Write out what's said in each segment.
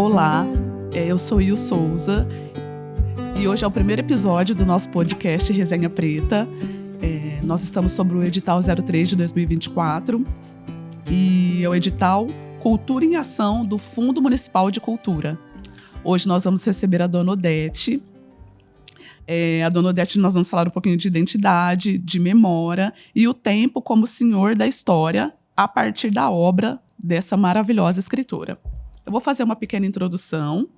Olá, eu sou Il Souza e hoje é o primeiro episódio do nosso podcast Resenha Preta. Nós estamos sobre o edital 03 de 2024 e é o edital Cultura em Ação do Fundo Municipal de Cultura. Hoje nós vamos receber a Dona Odete. A Dona Odete, nós vamos falar um pouquinho de identidade, de memória e o tempo como senhor da história a partir da obra dessa maravilhosa escritora. Eu vou fazer uma pequena introdução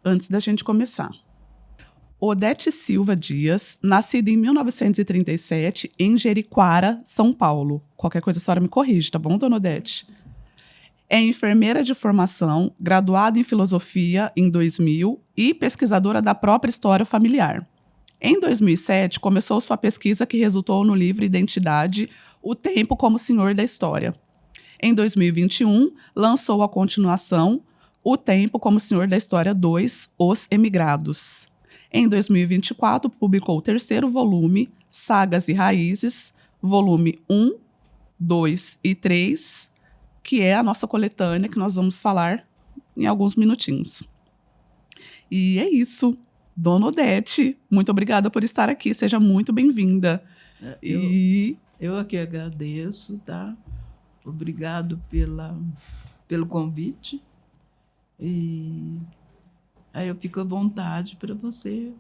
antes da gente começar. Odete Silva Dias, nascida em 1937 em Jericoara, São Paulo. Qualquer coisa a senhora me corrige, tá bom, Dona Odete? É enfermeira de formação, graduada em filosofia em 2000 e pesquisadora da própria história familiar. Em 2007, começou sua pesquisa que resultou no livro Identidade, O Tempo como Senhor da História. Em 2021, lançou a continuação O Tempo como Senhor da História 2, Os Emigrados. Em 2024, publicou o terceiro volume, Sagas e Raízes, volume 1, 2 e 3, que é a nossa coletânea que nós vamos falar em alguns minutinhos. E é isso. Dona Odete, muito obrigada por estar aqui. Seja muito bem-vinda. Eu aqui agradeço, tá? Obrigado pelo convite. E aí eu fico à vontade para você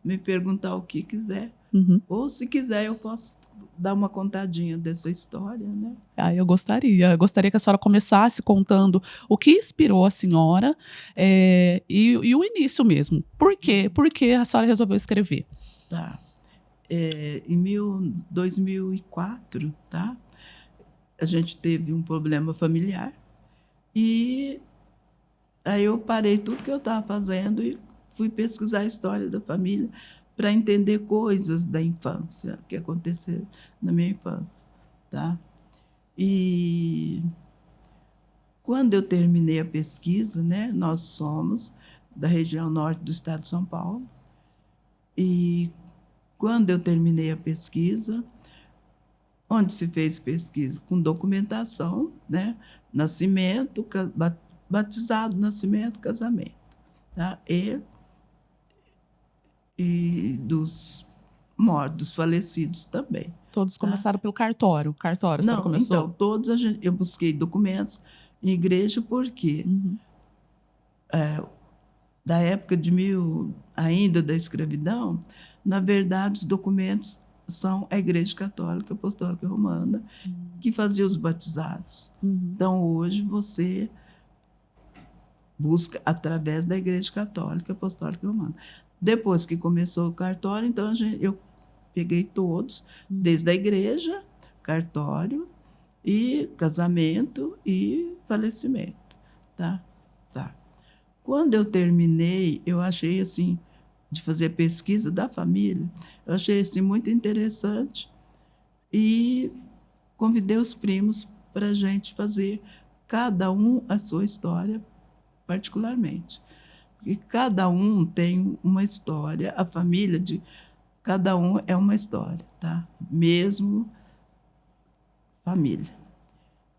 me perguntar o que quiser. Uhum. Ou, se quiser, eu posso dar uma contadinha dessa história, né? Eu gostaria que a senhora começasse contando o que inspirou a senhora e o início mesmo. Por quê? Por que a senhora resolveu escrever? Tá. Em 2004, tá? A gente teve um problema familiar e aí eu parei tudo que eu estava fazendo e fui pesquisar a história da família para entender coisas da infância que aconteceram na minha infância, tá? E quando eu terminei a pesquisa, né, nós somos da região norte do estado de São Paulo, e quando eu terminei a pesquisa, onde se fez pesquisa? Com documentação, né? Nascimento, batizado, nascimento, casamento. Tá? E dos mortos, dos falecidos também. Todos começaram pelo cartório. Cartório, a senhora começou? Então, todos eu busquei documentos em igreja, porque da época ainda da escravidão, na verdade, os documentos são a Igreja Católica Apostólica Romana, que fazia os batizados. Então, hoje, você busca através da Igreja Católica Apostólica Romana. Depois que começou o cartório, então, eu peguei todos, desde a igreja, cartório, e casamento e falecimento. Tá? Quando eu terminei, eu achei assim, de fazer a pesquisa da família, eu achei assim, muito interessante e convidei os primos para a gente fazer cada um a sua história particularmente. Porque cada um tem uma história, a família de cada um é uma história, tá? Mesmo família.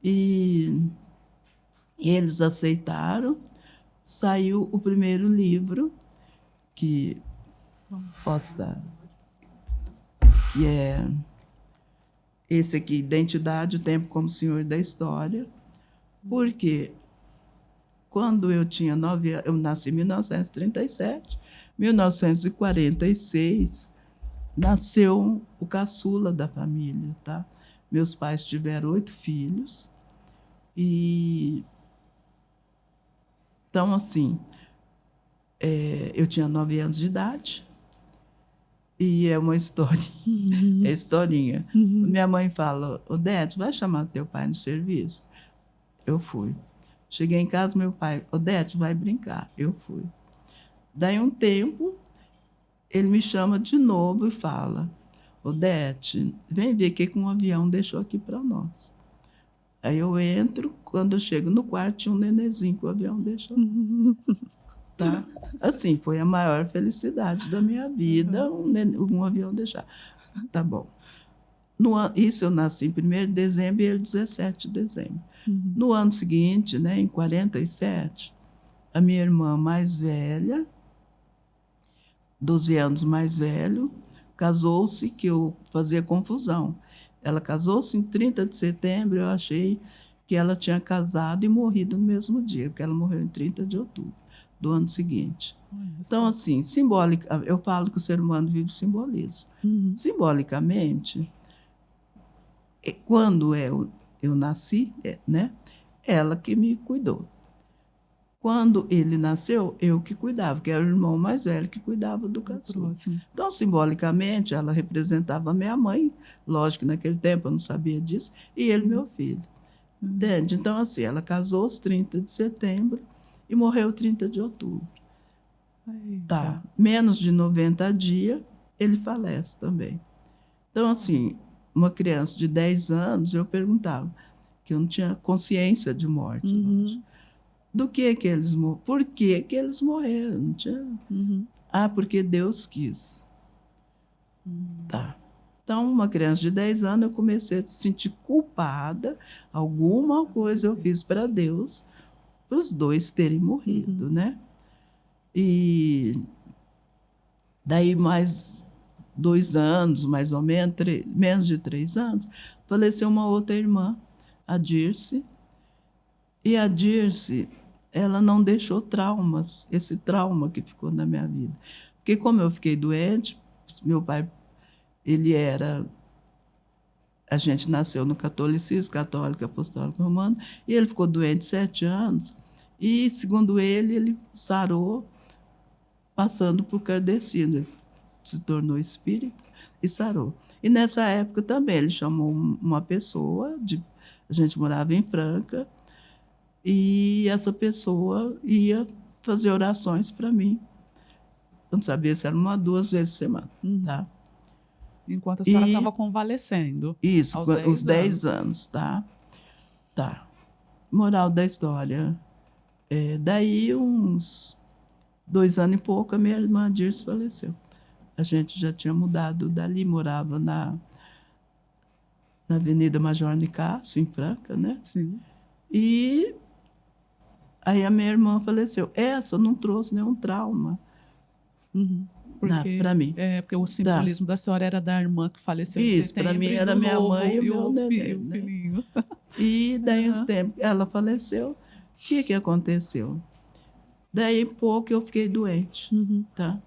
E eles aceitaram, saiu o primeiro livro, que posso dar, que é esse aqui, Identidade, o Tempo como Senhor da História, porque quando eu tinha 9 anos, eu nasci em 1937, 1946, nasceu o caçula da família, tá? Meus pais tiveram 8 filhos, e então, assim, eu tinha 9 anos de idade, e é uma história, é historinha. Minha mãe fala, Odete, vai chamar teu pai no serviço? Eu fui. Cheguei em casa, meu pai, Odete, vai brincar? Eu fui. Daí um tempo, ele me chama de novo e fala, Odete, vem ver o que um avião deixou aqui para nós. Aí eu entro, quando eu chego no quarto, tinha um nenenzinho que o avião deixou. Tá? Assim, foi a maior felicidade da minha vida, um avião deixar. Tá bom. Isso eu nasci em 1º de dezembro e ele 17 de dezembro. No ano seguinte, né, em 47, a minha irmã mais velha, 12 anos mais velho, casou-se, que eu fazia confusão. Ela casou-se em 30 de setembro, eu achei que ela tinha casado e morrido no mesmo dia, porque ela morreu em 30 de outubro do ano seguinte. Então, assim, simbólica, eu falo que o ser humano vive simbolismo. Simbolicamente, quando eu nasci, né, ela que me cuidou. Quando ele nasceu, eu que cuidava, que era o irmão mais velho que cuidava do caçula. Então, simbolicamente, ela representava a minha mãe, lógico que naquele tempo eu não sabia disso, e ele, meu filho. Entende? Então, assim, ela casou aos 30 de setembro e morreu 30 de outubro. Tá. Menos de 90 dias, ele falece também. Então, assim, uma criança de 10 anos, eu perguntava, que eu não tinha consciência de morte, lógico. Do que eles morreram? Por que eles morreram? Não tinha... Ah, porque Deus quis. Tá. Então, uma criança de 10 anos, eu comecei a se sentir culpada. Alguma coisa eu fiz para Deus, para os dois terem morrido, né? E daí mais 2 anos, mais ou menos, menos de 3 anos, faleceu uma outra irmã, a Dirce. E a Dirce, ela não deixou traumas, esse trauma que ficou na minha vida. Porque como eu fiquei doente, meu pai, ele era... A gente nasceu no catolicismo, católico, apostólico romano, e ele ficou doente 7 anos, e, segundo ele sarou passando por kardecino. Ele se tornou espírita e sarou. E nessa época também ele chamou uma pessoa, a gente morava em Franca, e essa pessoa ia fazer orações para mim. Eu não sabia se era 1 ou 2 vezes por semana. Tá? Enquanto a senhora estava convalescendo. Isso, os 10 anos. Tá? Moral da história. Daí, uns 2 anos e pouco, a minha irmã Dirce faleceu. A gente já tinha mudado dali, morava na Avenida Major Nicásio, em Franca, né? Sim. E aí a minha irmã faleceu. Essa não trouxe nenhum trauma para mim. Porque o simbolismo da senhora era da irmã que faleceu em setembro. Para mim era minha mãe e o meu neném, o filhinho. E daí uns tempos, ela faleceu. O que aconteceu? Daí pouco eu fiquei doente, tá?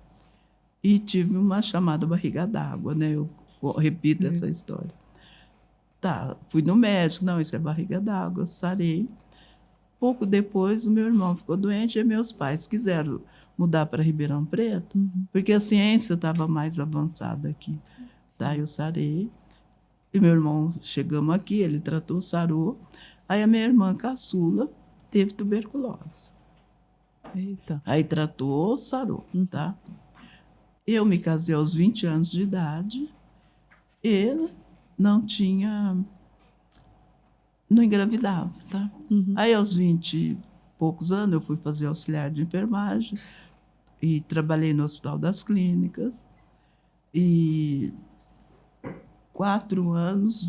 E tive uma chamada barriga d'água, né? Eu repito essa história. Tá, fui no médico, não, isso é barriga d'água, sarei. Pouco depois, o meu irmão ficou doente e meus pais quiseram mudar para Ribeirão Preto, porque a ciência estava mais avançada aqui. Tá, eu sarei. E meu irmão, chegamos aqui, ele tratou, sarou. Aí a minha irmã caçula teve tuberculose. Eita. Aí tratou, sarou, tá? Eu me casei aos 20 anos de idade. Ele não engravidava, tá? Aí aos 20 e poucos anos eu fui fazer auxiliar de enfermagem e trabalhei no Hospital das Clínicas. E 4 anos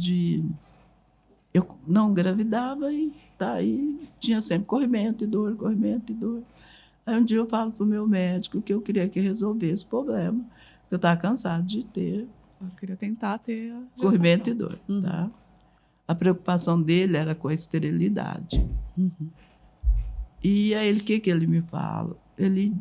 eu não engravidava e tinha sempre corrimento e dor, corrimento e dor. Aí um dia eu falo para o meu médico que eu queria que resolvesse o problema, que eu estava cansada de ter. Eu queria tentar ter corrimento e dor, tá? A preocupação dele era com a esterilidade. E aí o que ele me fala? Ele,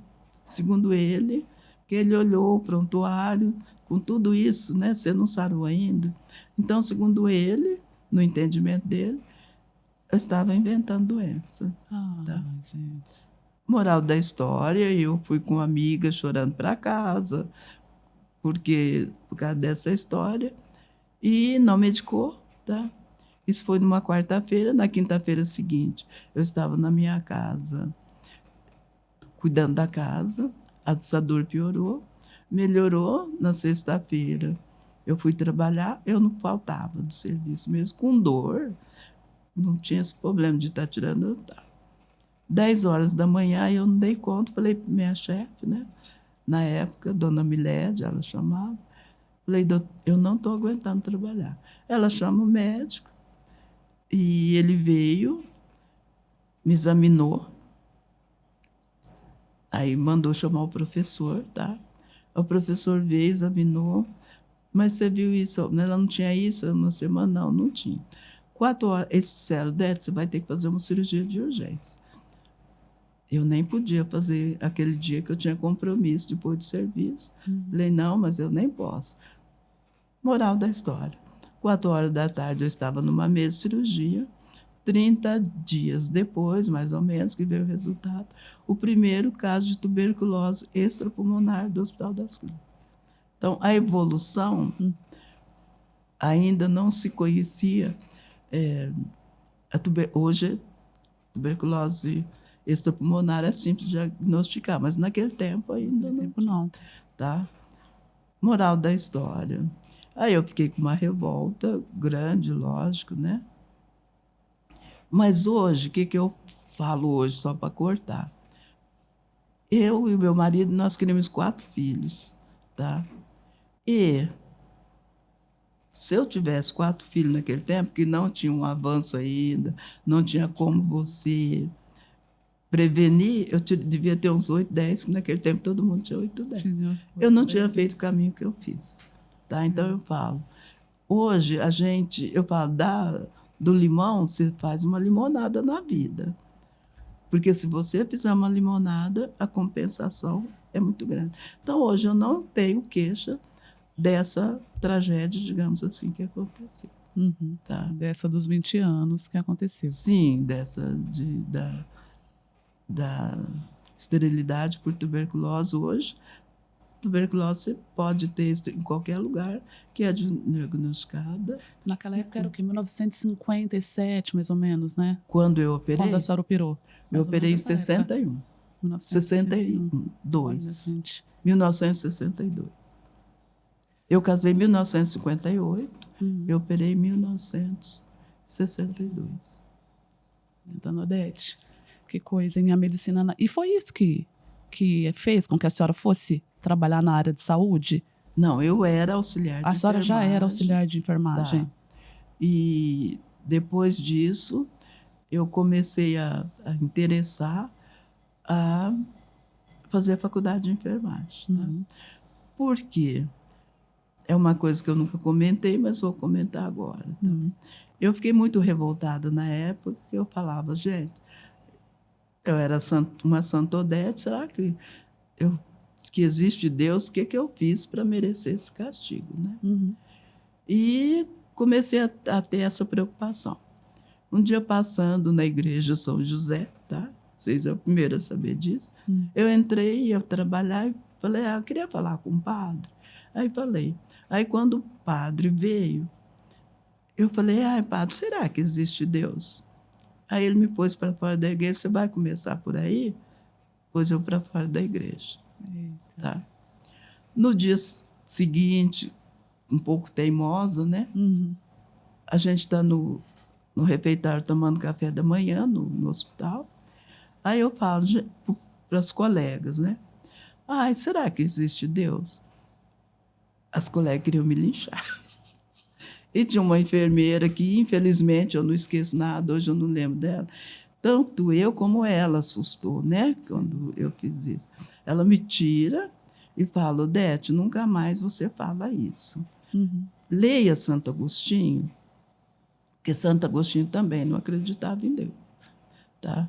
segundo ele, que ele olhou o prontuário, com tudo isso, né? Você não sarou ainda. Então, segundo ele, no entendimento dele, eu estava inventando doença. Tá? Gente. Moral da história, eu fui com uma amiga chorando para casa, por causa dessa história, e não medicou, tá? Isso foi numa quarta-feira. Na quinta-feira seguinte, eu estava na minha casa, cuidando da casa, essa dor piorou, melhorou. Na sexta-feira, eu fui trabalhar, eu não faltava do serviço, mesmo com dor, não tinha esse problema de estar tirando. 10 horas da manhã, eu não dei conta, falei para minha chefe, né? Na época, dona Milede, ela chamava. Falei, eu não estou aguentando trabalhar. Ela chama o médico e ele veio, me examinou Aí mandou chamar o professor, tá? O professor veio, examinou, mas você viu isso? Ela não tinha isso uma semana? Não, não tinha. 4 horas, eles disseram, Dete, você vai ter que fazer uma cirurgia de urgência. Eu nem podia fazer aquele dia que eu tinha compromisso depois de serviço. Falei, não, mas eu nem posso. Moral da história. 4 horas da tarde eu estava numa mesa de cirurgia. 30 dias depois, mais ou menos, que veio o resultado, o primeiro caso de tuberculose extrapulmonar do Hospital das Clínicas. Então, a evolução ainda não se conhecia. Hoje, tuberculose extrapulmonar é simples de diagnosticar, mas naquele tempo ainda não. Tá? Moral da história. Aí eu fiquei com uma revolta grande, lógico, né? Mas hoje, o que eu falo hoje, só para cortar? Eu e o meu marido, nós criamos 4 filhos, tá? E se eu tivesse 4 filhos naquele tempo, que não tinha um avanço ainda, não tinha como você prevenir, eu devia ter uns 8, 10, que naquele tempo todo mundo tinha 8, 10. Eu não tinha feito o caminho que eu fiz, tá? Então eu falo, hoje eu falo, do limão, você faz uma limonada na vida. Porque se você fizer uma limonada, a compensação é muito grande. Então, hoje eu não tenho queixa dessa tragédia, digamos assim, que aconteceu. Tá? Dessa dos 20 anos que aconteceu. Sim, da esterilidade por tuberculose hoje. Tuberculose você pode ter em qualquer lugar que é diagnosticada. Naquela época era o quê? 1957, mais ou menos, né? Quando eu operei? Quando a senhora operou? Eu operei em 61. 1962. 1962. Eu casei em 1958, eu operei em 1962. Dona Odete, que coisa, hein? A medicina... E foi isso que fez com que a senhora fosse trabalhar na área de saúde? Não, eu era auxiliar de enfermagem. A senhora já era auxiliar de enfermagem. Tá. E depois disso, eu comecei a interessar a fazer a faculdade de enfermagem. Tá? Por quê? É uma coisa que eu nunca comentei, mas vou comentar agora. Tá? Eu fiquei muito revoltada na época, que eu falava, gente, eu era uma Santa Odete, será que existe Deus? O que eu fiz para merecer esse castigo? Né? E comecei a ter essa preocupação. Um dia passando na igreja São José, tá? Vocês são o primeiro a saber disso. Eu entrei, ia trabalhar e falei, eu queria falar com o padre. Aí falei. Aí quando o padre veio, eu falei, padre, será que existe Deus? Aí ele me pôs para fora da igreja, você vai começar por aí? Pôs eu para fora da igreja. Tá? No dia seguinte, um pouco teimosa, né? A gente está no refeitório tomando café da manhã no hospital. Aí eu falo para as colegas, né? Será que existe Deus? As colegas queriam me linchar. E tinha uma enfermeira que, infelizmente, eu não esqueço nada, hoje eu não lembro dela. Tanto eu como ela assustou, né? Quando eu fiz isso. Ela me tira e fala, Odete, nunca mais você fala isso. Leia Santo Agostinho, porque Santo Agostinho também não acreditava em Deus. Tá?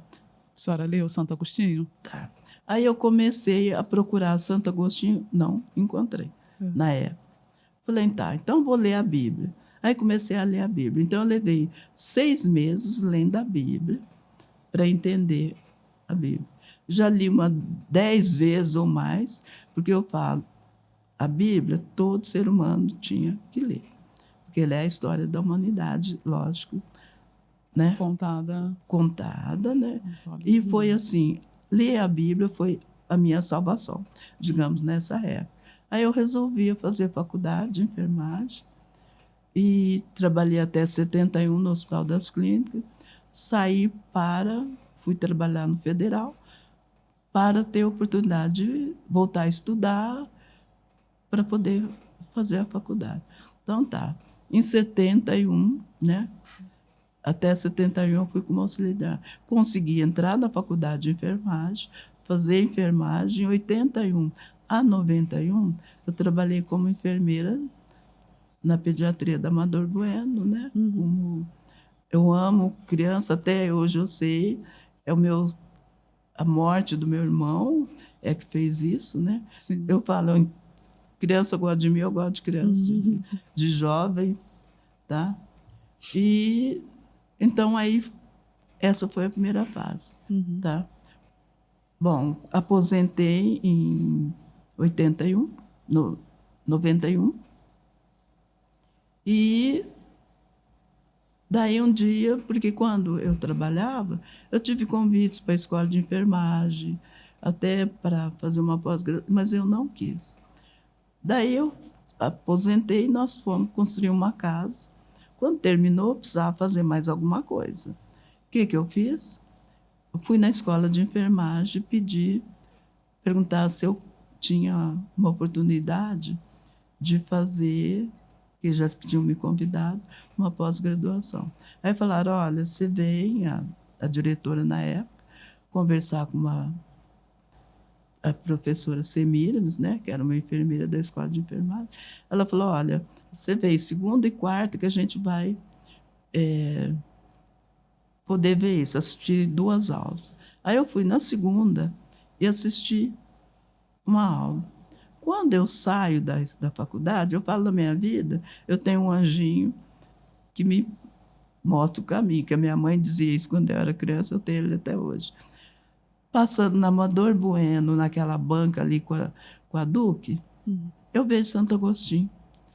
A senhora leu Santo Agostinho? Tá. Aí eu comecei a procurar Santo Agostinho, não encontrei na época. Falei, tá, então vou ler a Bíblia. Aí comecei a ler a Bíblia. Então eu levei 6 meses lendo a Bíblia para entender a Bíblia. Já li 10 vezes ou mais, porque eu falo, a Bíblia todo ser humano tinha que ler. Porque ela é a história da humanidade, lógico, né? Contada, né? E foi assim, ler a Bíblia foi a minha salvação, digamos, nessa época. Aí eu resolvi fazer faculdade de enfermagem e trabalhei até 71 no Hospital das Clínicas. Fui trabalhar no Federal para ter a oportunidade de voltar a estudar para poder fazer a faculdade. Então tá, em 71, né? Até 71 eu fui como auxiliar. Consegui entrar na faculdade de enfermagem, fazer enfermagem. Em 81 a 91, eu trabalhei como enfermeira na pediatria da Amador Bueno, né? Como eu amo criança, até hoje eu sei, a morte do meu irmão é que fez isso, né? Sim. Eu falo, criança gosta de mim, eu gosto de criança, de jovem, tá? E então aí essa foi a primeira fase, tá? Bom, aposentei em 81, 91. E daí um dia, porque quando eu trabalhava, eu tive convites para a escola de enfermagem, até para fazer uma pós-graduação, mas eu não quis. Daí eu aposentei e nós fomos construir uma casa. Quando terminou, eu precisava fazer mais alguma coisa. O que eu fiz? Eu fui na escola de enfermagem perguntar se eu tinha uma oportunidade de fazer, que já tinham me convidado, uma pós-graduação. Aí falaram, olha, você vem, a diretora na época, conversar com a professora Semiramis, né, que era uma enfermeira da escola de enfermagem. Ela falou, olha, você vem segunda e quarta que a gente vai poder ver isso, assistir 2 aulas. Aí eu fui na segunda e assisti uma aula. Quando eu saio da faculdade, eu falo da minha vida, eu tenho um anjinho que me mostra o caminho, que a minha mãe dizia isso quando eu era criança, eu tenho ele até hoje. Passando na Amador Bueno, naquela banca ali com a Duque, eu vejo Santo Agostinho.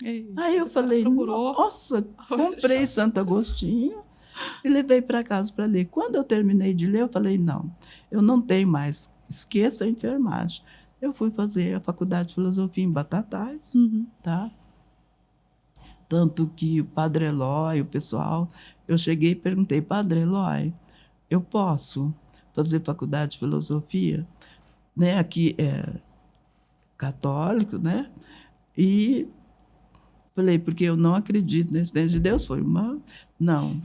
Ei, aí eu falei, procurou? Nossa, comprei Santo Agostinho e levei para casa para ler. Quando eu terminei de ler, eu falei, não, eu não tenho mais, esqueça a enfermagem. Eu fui fazer a faculdade de filosofia em Batatais, tá? Tanto que o Padre Eloy, o pessoal, eu cheguei e perguntei, Padre Eloy, eu posso fazer faculdade de filosofia? Né? Aqui é católico, né? E falei, porque eu não acredito nesse Deus de Deus. Foi uma... Não.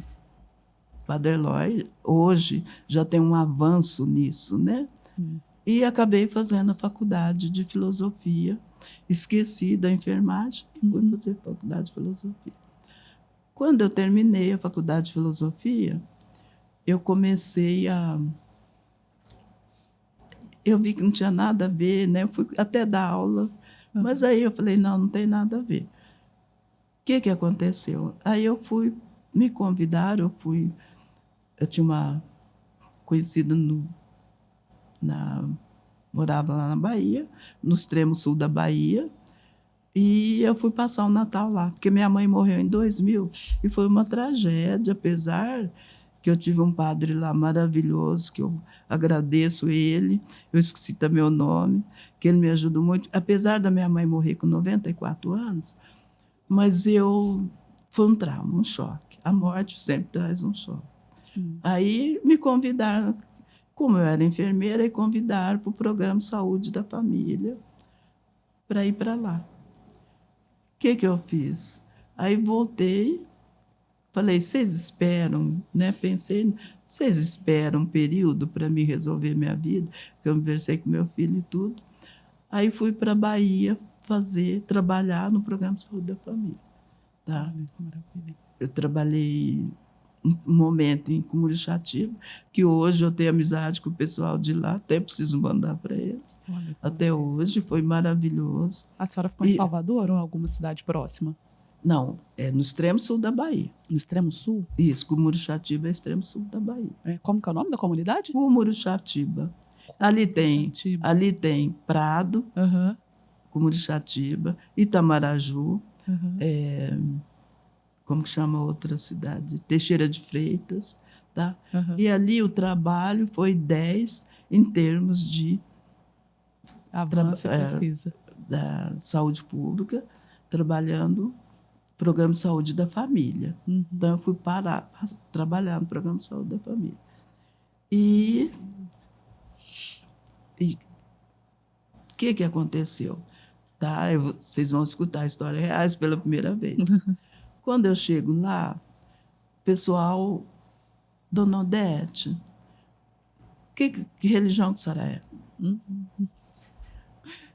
Padre Eloy, hoje, já tem um avanço nisso, né? Sim. E acabei fazendo a faculdade de filosofia, esqueci da enfermagem e fui fazer faculdade de filosofia. Quando eu terminei a faculdade de filosofia, eu comecei eu vi que não tinha nada a ver, né? Eu fui até dar aula, mas aí eu falei, não tem nada a ver. O que aconteceu? Aí me convidaram, eu tinha uma conhecida morava lá na Bahia, no extremo sul da Bahia, e eu fui passar o Natal lá, porque minha mãe morreu em 2000 e foi uma tragédia, apesar que eu tive um padre lá maravilhoso, que eu agradeço ele, eu esqueci também o nome, que ele me ajudou muito, apesar da minha mãe morrer com 94 anos, mas foi um trauma, um choque. A morte sempre traz um choque. Aí me convidaram, como eu era enfermeira, e convidaram para o programa Saúde da Família para ir para lá. O que eu fiz? Aí voltei, falei, vocês esperam, né? Pensei, vocês esperam um período para me resolver minha vida? Que eu conversei com meu filho e tudo. Aí fui para a Bahia trabalhar no programa Saúde da Família. Tá? Eu trabalhei um momento em Cumurixatiba, que hoje eu tenho amizade com o pessoal de lá, até preciso mandar para eles. Até hoje, foi maravilhoso. A senhora ficou em Salvador ou em alguma cidade próxima? Não, é no extremo sul da Bahia. No extremo sul? Isso, Cumurixatiba é extremo sul da Bahia. Como que é o nome da comunidade? Cumurixatiba. Ali tem Prado, Cumurixatiba, Itamaraju, como que chama a outra cidade? Teixeira de Freitas, tá? E ali o trabalho foi 10 em termos de avanço e pesquisa da saúde pública, trabalhando no Programa de Saúde da Família. Então, eu fui trabalhar no Programa de Saúde da Família. E o que aconteceu? Tá? Vocês vão escutar histórias reais pela primeira vez. Quando eu chego lá, pessoal, Dona Odete, Que religião que a senhora é?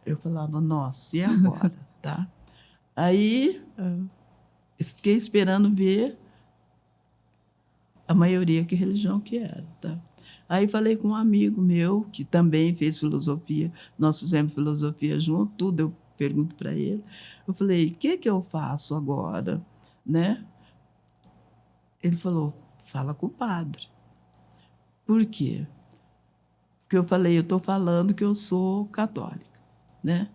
Eu falava, nossa, e agora? Tá? Aí, fiquei esperando ver a maioria que religião que era. Tá? Aí falei com um amigo meu, que também fez filosofia, nós fizemos filosofia junto, tudo eu pergunto para ele. Eu falei, o que eu faço agora? Né? Ele falou, fala com o padre. Por quê? Porque eu falei, eu estou falando que eu sou católica. Né?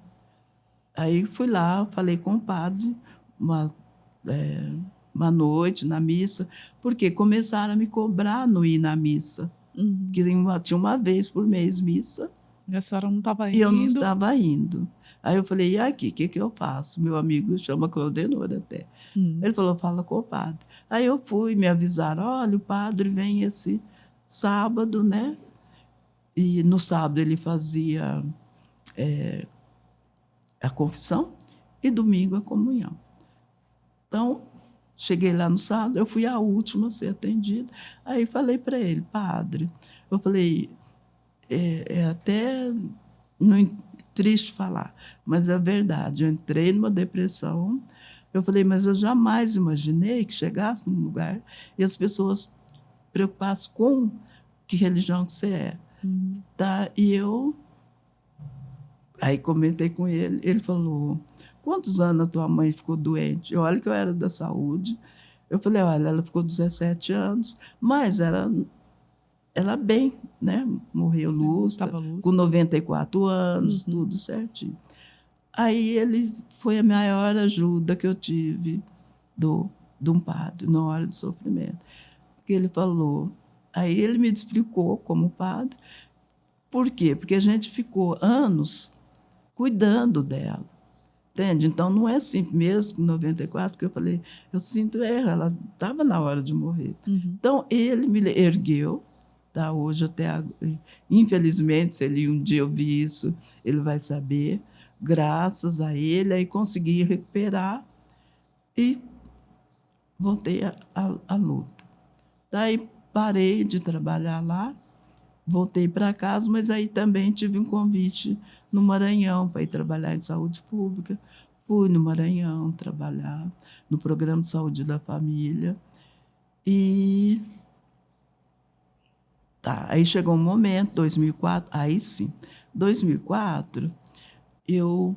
Aí fui lá, falei com o padre uma noite na missa, porque começaram a me cobrar no ir na missa. Que tinha uma vez por mês missa. E a senhora não estava indo? E eu não estava indo. Aí eu falei, e aqui, o que eu faço? Meu amigo chama Claudenor até. Ele falou, fala com o padre. Aí eu fui, me avisaram, olha, o padre vem esse sábado, né? E no sábado ele fazia a confissão e domingo a comunhão. Então, cheguei lá no sábado, eu fui a última a ser atendida. Aí falei para ele, padre, eu falei, é até triste falar, mas é verdade. Eu entrei numa depressão. Eu falei, mas eu jamais imaginei que chegasse num lugar e as pessoas preocupassem com que religião que você é. Tá? E eu aí comentei com ele, ele falou, quantos anos a tua mãe ficou doente? Olha que eu era da saúde. Eu falei, olha, ela ficou 17 anos, mas ela bem, né? Morreu lúcida, com 94 anos, tudo certinho. Aí ele foi a maior ajuda que eu tive de um padre na hora de sofrimento. Porque ele falou, aí ele me explicou como padre, por quê? Porque a gente ficou anos cuidando dela, entende? Então, não é assim, mesmo com 94, que eu falei, eu sinto erro, ela estava na hora de morrer. Então, ele me ergueu, tá? Hoje até, infelizmente, se ele um dia ouvir isso, ele vai saber, graças a ele, aí consegui recuperar e voltei à luta. Daí parei de trabalhar lá, voltei para casa, mas aí também tive um convite no Maranhão para ir trabalhar em saúde pública. Fui no Maranhão trabalhar no Programa de Saúde da Família. E tá, aí chegou um momento, 2004, aí sim, 2004, eu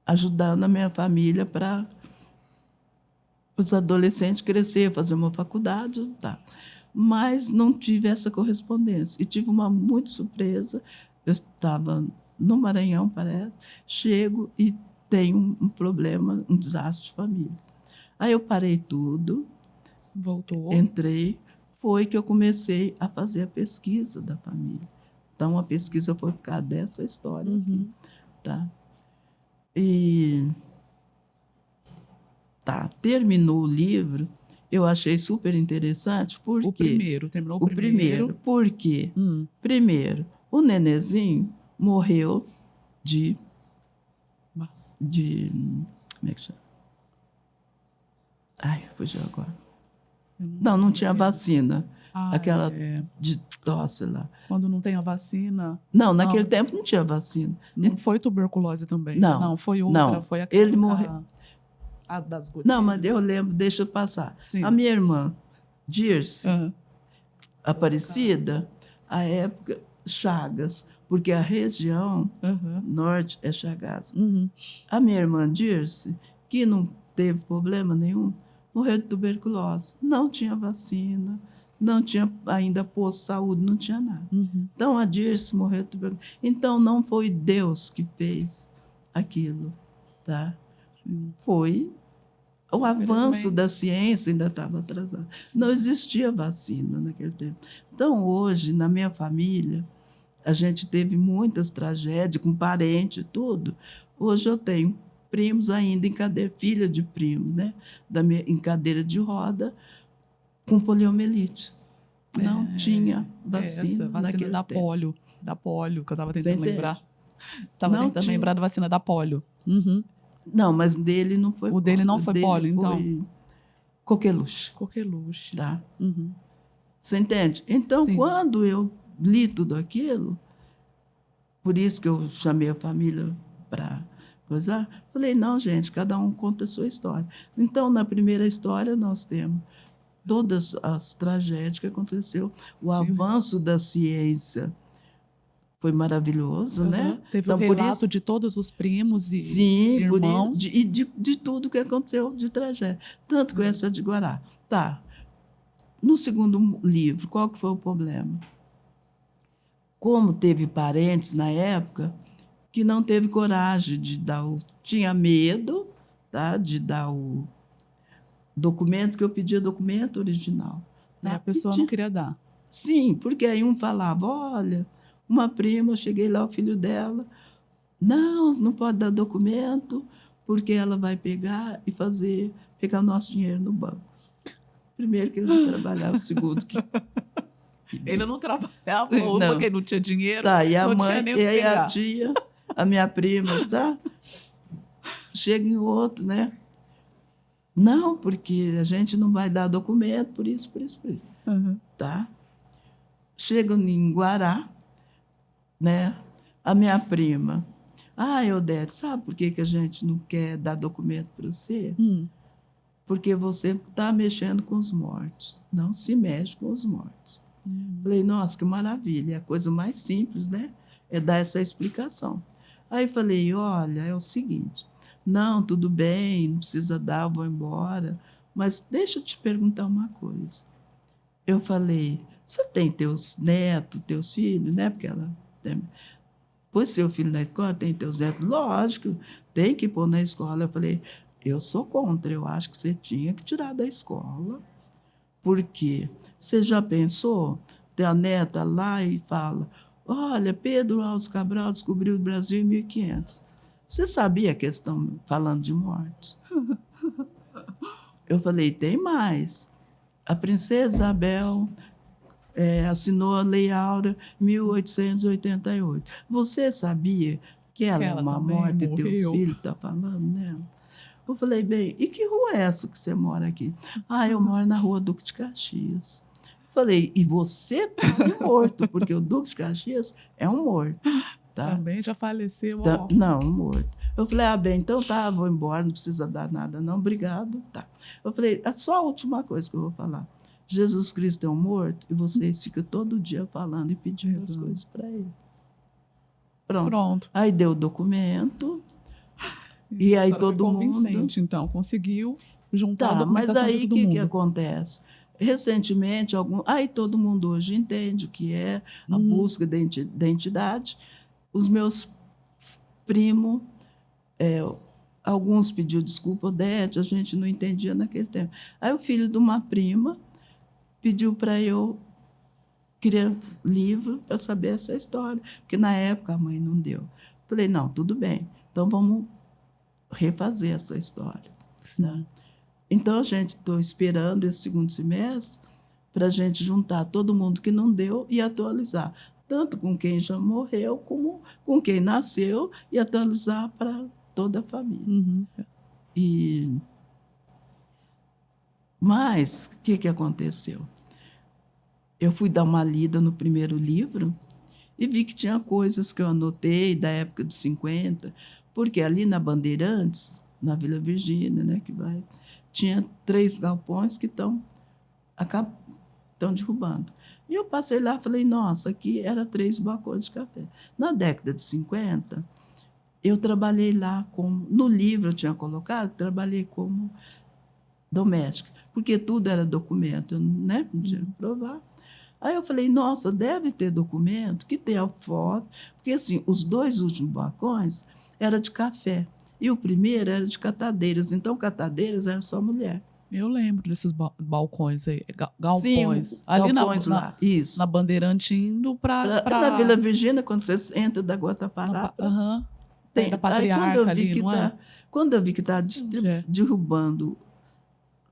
ajudando a minha família para os adolescentes crescer, fazer uma faculdade, tá. Mas não tive essa correspondência. E tive uma muito surpresa. Eu estava no Maranhão, parece, chego e tenho um problema, um desastre de família. Aí eu parei tudo, voltou, entrei, foi que eu comecei a fazer a pesquisa da família. Então, a pesquisa foi por causa dessa história aqui. Tá? E terminou o livro, eu achei super interessante, porque... O primeiro, terminou o primeiro. Por quê? Primeiro, o nenenzinho morreu de... Como é que chama? Ai, fugiu agora. Não tinha vacina. Aquela de tosse lá. Quando não tem a vacina... Não, naquele tempo não tinha vacina. Não foi tuberculose também? Não. Foi outra. Não. Foi aquela... Ele morreu... das gotinhas. Não, mas eu lembro, deixa eu passar. Sim. A minha irmã, Dirce, Aparecida, a época, Chagas, porque a região norte é Chagas. A minha irmã Dirce, que não teve problema nenhum, morreu de tuberculose. Não tinha vacina, não tinha ainda posto de saúde, não tinha nada. Então, a Dirce morreu de tuberculose. Então, não foi Deus que fez aquilo, tá? Sim. Foi o avanço da ciência, ainda estava atrasado. Sim. Não existia vacina naquele tempo. Então, hoje, na minha família, a gente teve muitas tragédias, com parente e tudo. Hoje eu tenho primos ainda em cadeira, filha de primos, né? Em cadeira de roda, com poliomielite. Não tinha vacina naquele da tempo. polio. Da polio, que eu estava tentando lembrar. Estava Não tentando tinha. lembrar da vacina da polio. Não, mas dele não foi polio. O dele não foi polio, então? Foi coqueluche. Coqueluche. Tá? Você entende? Então, Sim. quando eu li tudo aquilo, por isso que eu chamei a família para coisar. Falei, não, gente, cada um conta a sua história. Então, na primeira história, nós temos todas as tragédias que aconteceu, o avanço da ciência foi maravilhoso, né? Teve então, o relato de todos os primos e sim, irmãos. De tudo que aconteceu de tragédia. Tanto que essa de Guará. Tá. No segundo livro, qual que foi o problema? Como teve parentes na época que não teve coragem de dar tinha medo, tá, de dar o documento, que eu pedia documento original. Tá? E a pessoa não queria dar. Sim, porque aí um falava, olha, uma prima, eu cheguei lá, o filho dela, não pode dar documento, porque ela vai pegar e pegar o nosso dinheiro no banco. Primeiro que ele não trabalhava, o segundo que... Ele não trabalhava, ou porque não tinha dinheiro, tá, e a não mãe, tinha nem o e que aí pegar. A tia, a minha prima, tá? Chega em outro, né? Não, porque a gente não vai dar documento, por isso. Tá? Chega em Guará, né? A minha prima. Odete, sabe por que a gente não quer dar documento para você? Porque você está mexendo com os mortos. Não se mexe com os mortos. Falei, nossa, que maravilha. É a coisa mais simples, né? É dar essa explicação. Aí falei, olha, é o seguinte. Não, tudo bem, não precisa dar, eu vou embora. Mas deixa eu te perguntar uma coisa. Eu falei, você tem teus netos, teus filhos, né? Porque ela tem... Pôs seu filho na escola, tem teus netos? Lógico, tem que pôr na escola. Eu falei, eu sou contra, eu acho que você tinha que tirar da escola. Por quê? Você já pensou? Tem a neta lá e fala, olha, Pedro Alves Cabral descobriu o Brasil em 1500. Você sabia que eles estão falando de mortos? Eu falei, tem mais. A princesa Isabel assinou a Lei Áurea em 1888. Você sabia que ela é uma morte e teus filhos estão falando nela? Eu falei, bem, e que rua é essa que você mora aqui? Eu moro na rua Duque de Caxias. Eu falei, e você está morto, porque o Duque de Caxias é um morto. Tá? Também já faleceu. Não, morto. Eu falei, bem, então tá, vou embora, não precisa dar nada, não, obrigado. Tá. Eu falei, é só a última coisa que eu vou falar. Jesus Cristo é um morto e vocês ficam todo dia falando e pedindo as coisas para ele. Pronto. Aí deu o documento. E aí todo mundo... Então, conseguiu juntar a documentação mas aí de todo mundo. Que acontece? Recentemente, aí todo mundo hoje entende o que é a busca da identidade. Os meus primos, alguns pediu desculpa, Odete, a gente não entendia naquele tempo. Aí o filho de uma prima pediu para eu criar livro para saber essa história, porque na época a mãe não deu. Falei, não, tudo bem, então vamos refazer essa história. Tá? Então, a gente estou esperando esse segundo semestre para a gente juntar todo mundo que não deu e atualizar, tanto com quem já morreu, como com quem nasceu, e atualizar para toda a família. Mas, o que aconteceu? Eu fui dar uma lida no primeiro livro e vi que tinha coisas que eu anotei da época de 50, porque ali na Bandeirantes, na Vila Virgínia, né, tinha 3 galpões que estão derrubando. E eu passei lá e falei, nossa, aqui era 3 balcões de café. Na década de 50, eu trabalhei lá no livro eu tinha colocado, trabalhei como doméstica, porque tudo era documento, né? Não tinha que provar. Aí eu falei, nossa, deve ter documento que tenha foto, porque assim, os 2 últimos balcões eram de café e o primeiro era de catadeiras, então catadeiras era só mulher. Eu lembro desses balcões aí, galpões. Sim, ali galpões lá, isso. Na Bandeirante indo para... Na Vila Virgínia, quando você entra da Guatapará. Tem da Patriarca ali, não é? Quando eu vi que estava derrubando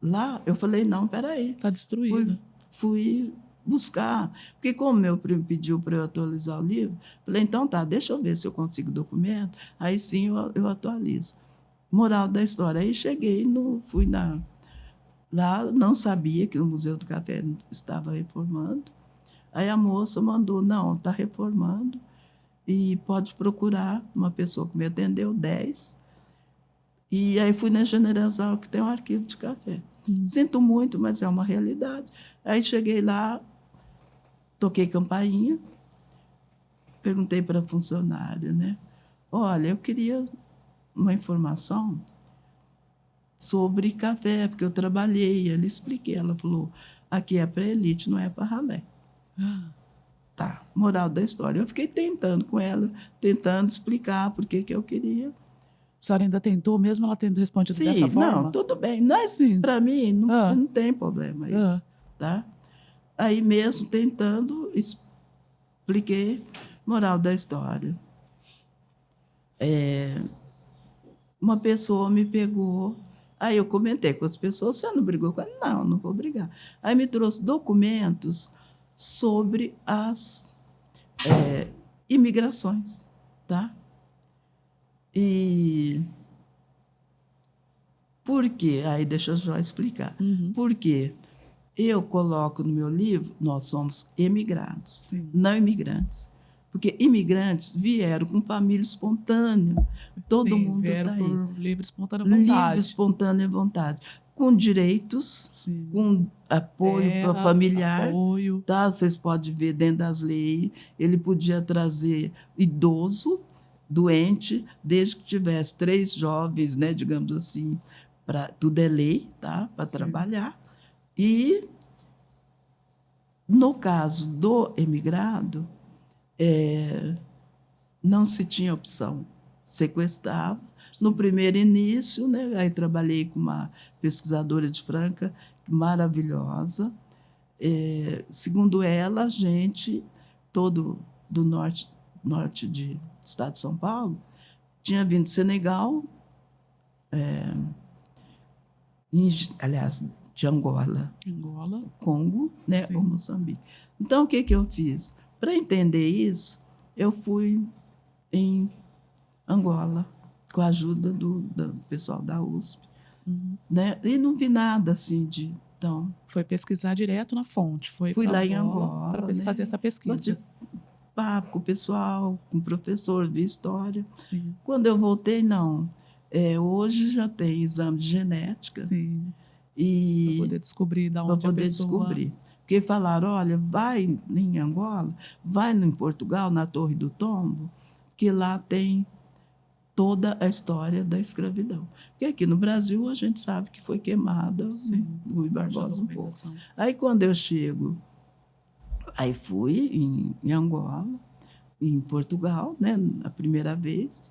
lá, eu falei, não, peraí. Está destruído. Fui buscar, porque como meu primo pediu para eu atualizar o livro, falei, então tá, deixa eu ver se eu consigo documento, aí sim eu atualizo. Moral da história, aí cheguei, fui lá, não sabia que o Museu do Café estava reformando, Aí a moça mandou, não, está reformando e pode procurar uma pessoa que me atendeu, 10. E aí fui na Generosal, que tem um arquivo de café. Sinto muito, mas é uma realidade. Aí cheguei lá, toquei campainha, perguntei para a funcionária, né? Olha, eu queria uma informação sobre café, porque eu trabalhei. Ela expliquei, ela falou, aqui é para elite, não é para ralé. Tá, moral da história. Eu fiquei tentando com ela, tentando explicar por que eu queria. A senhora ainda tentou, mesmo ela tendo respondido dessa Sim, forma? não, tudo bem. Mas, para mim, não tem problema isso. Tá? Aí mesmo tentando, expliquei, moral da história. Uma pessoa me pegou, aí eu comentei com as pessoas, você não brigou com ela? Não, não vou brigar. Aí me trouxe documentos sobre as imigrações, tá? E por quê? Aí deixa eu já explicar. Por quê? Eu coloco no meu livro, nós somos emigrados, não imigrantes. Porque imigrantes vieram com família espontânea. Todo mundo está aí. Por livre, espontânea vontade. Livre, espontânea vontade. Com direitos, com apoio familiar. Apoio. Tá? Vocês podem ver dentro das leis. Ele podia trazer idoso, doente, desde que tivesse 3 jovens, né, digamos assim, tudo é lei, tá? Para trabalhar. E, no caso do emigrado, não se tinha opção. Sequestrava. No primeiro início, né, aí trabalhei com uma pesquisadora de Franca, maravilhosa. Segundo ela, a gente, todo do norte do estado de São Paulo, tinha vindo de Senegal, aliás, de Angola, Congo, né, ou Moçambique. Então, o que eu fiz? Para entender isso, eu fui em Angola, com a ajuda do pessoal da USP. Né? E não vi nada assim de... Então, foi pesquisar direto na fonte. Fui lá em Angola para fazer essa pesquisa. Bati papo com o pessoal, com o professor, vi história. Sim. Quando eu voltei, não. Hoje já tem exame de genética. Sim. E para poder descobrir de onde a pessoa... descobrir. Porque falaram, olha, vai em Angola, vai em Portugal, na Torre do Tombo, que lá tem toda a história da escravidão. Porque aqui no Brasil a gente sabe que foi queimada, o Rui Barbosa um pouco. Aí quando eu chego, aí fui em Angola, em Portugal, né, a primeira vez,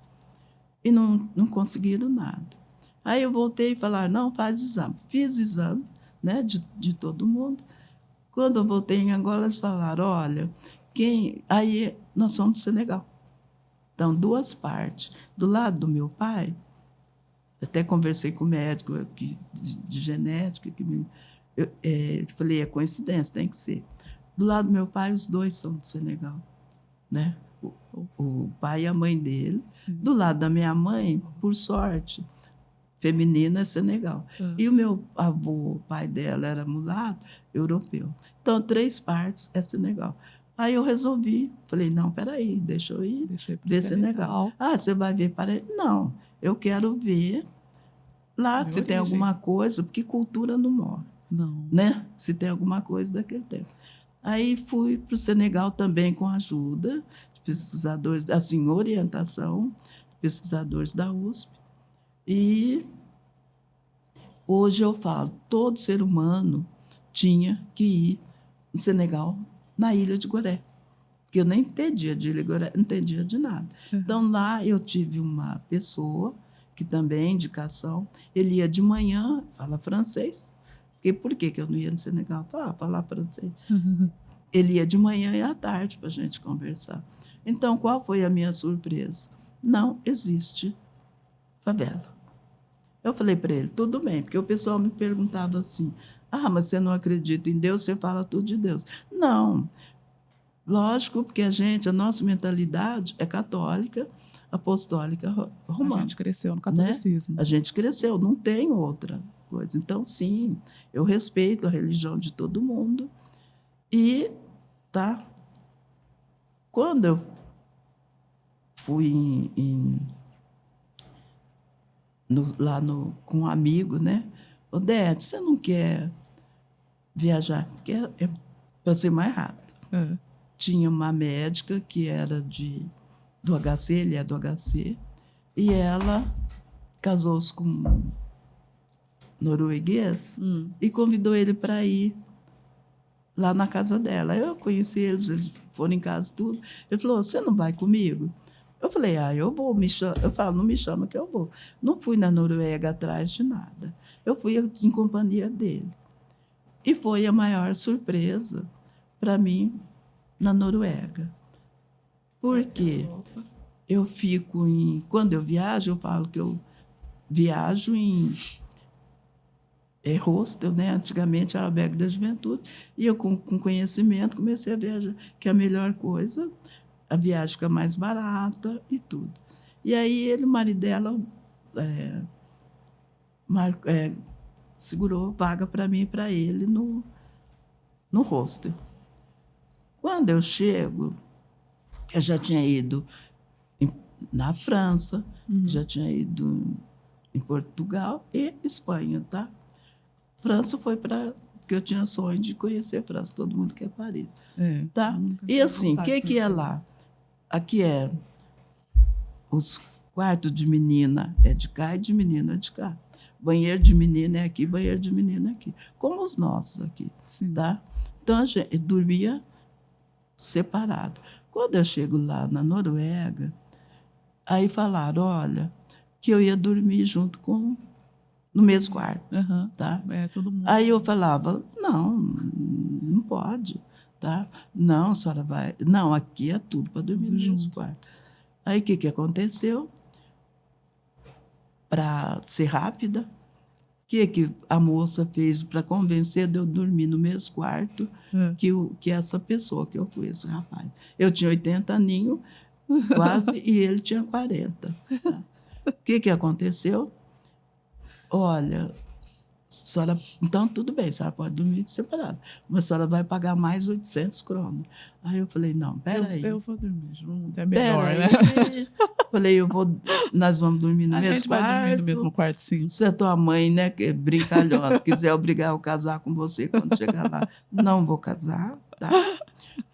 e não conseguiram nada. Aí eu voltei e falaram, não, faz exame. Fiz exame, né, de todo mundo. Quando eu voltei em Angola, eles falaram, olha, aí nós somos do Senegal. Então, 2 partes. Do lado do meu pai, até conversei com o médico aqui de genética, eu falei, é coincidência, tem que ser. Do lado do meu pai, os 2 são do Senegal, né? O pai e a mãe dele. Sim. Do lado da minha mãe, por sorte, feminina é Senegal. E o meu avô, o pai dela, era mulato, europeu. Então, 3 partes é Senegal. Aí eu resolvi, falei, não, peraí, deixa eu ir ver Senegal. Ah, você vai ver para... Não, eu quero ver lá se tem alguma coisa, porque cultura não morre. Não. Né? Se tem alguma coisa daquele tempo. Aí fui para o Senegal também com ajuda de pesquisadores, assim, orientação, pesquisadores da USP. E hoje eu falo, todo ser humano tinha que ir no Senegal, na Ilha de Gorée, porque eu nem entendia de Ilha de Gorée, não entendia de nada. Então, lá eu tive uma pessoa, que também, indicação, ele ia de manhã, fala francês, porque por que eu não ia no Senegal? Falar francês. Ele ia de manhã e à tarde para a gente conversar. Então, qual foi a minha surpresa? Não existe favela. Eu falei para ele, tudo bem, porque o pessoal me perguntava assim, mas você não acredita em Deus, você fala tudo de Deus. Não, lógico, porque a nossa mentalidade é católica, apostólica, romana. A gente cresceu no catolicismo. Né? A gente cresceu, não tem outra coisa. Então, sim, eu respeito a religião de todo mundo e tá? Quando eu fui com um amigo, né? Odete, você não quer viajar? Porque é para ser mais rápido. Tinha uma médica que era do HC, ele é do HC, e ela casou-se com um norueguês e convidou ele para ir lá na casa dela. Eu conheci eles foram em casa tudo. Ele falou, você não vai comigo? Eu falei, eu vou, eu falo, não me chama que eu vou. Não fui na Noruega atrás de nada. Eu fui em companhia dele. E foi a maior surpresa para mim na Noruega. Porque eu fico quando eu viajo, eu falo que eu viajo em hostel, né? Antigamente era albergue da juventude, e eu, com conhecimento, comecei a viajar, que é a melhor coisa, a viagem fica mais barata e tudo. E aí o marido dela segurou vaga para mim e para ele no hostel. Quando eu chego, eu já tinha ido na França, já tinha ido em Portugal e Espanha, tá? França foi porque eu tinha sonho de conhecer a França, todo mundo quer Paris. Tá? E assim, o que é lá? Aqui os quartos de menina é de cá e de menino é de cá. Banheiro de menina é aqui, banheiro de menina é aqui. Como os nossos aqui. Sim. Tá? Então, a gente dormia separado. Quando eu chego lá na Noruega, aí falaram, olha, que eu ia dormir junto no mesmo quarto. Tá? Todo mundo. Aí eu falava, não pode. Tá? Não, a senhora vai... Não, aqui é tudo para dormir no mesmo quarto. Aí o que aconteceu? Para ser rápida, o que a moça fez para convencer de eu dormir no mesmo quarto que essa pessoa que eu fui, esse rapaz? Eu tinha 80 aninhos, quase, e ele tinha 40. Tá? O que aconteceu? Olha, senhora, então tudo bem, a senhora pode dormir separado, mas a senhora vai pagar mais 800 kroner. Aí eu falei, não, peraí. Eu vou dormir junto, é melhor, né? Falei, nós vamos dormir no mesmo quarto. A gente vai dormir no mesmo quarto, sim. Se a tua mãe, né, que é brincalhota, quiser obrigar eu a casar com você quando chegar lá, não vou casar, tá?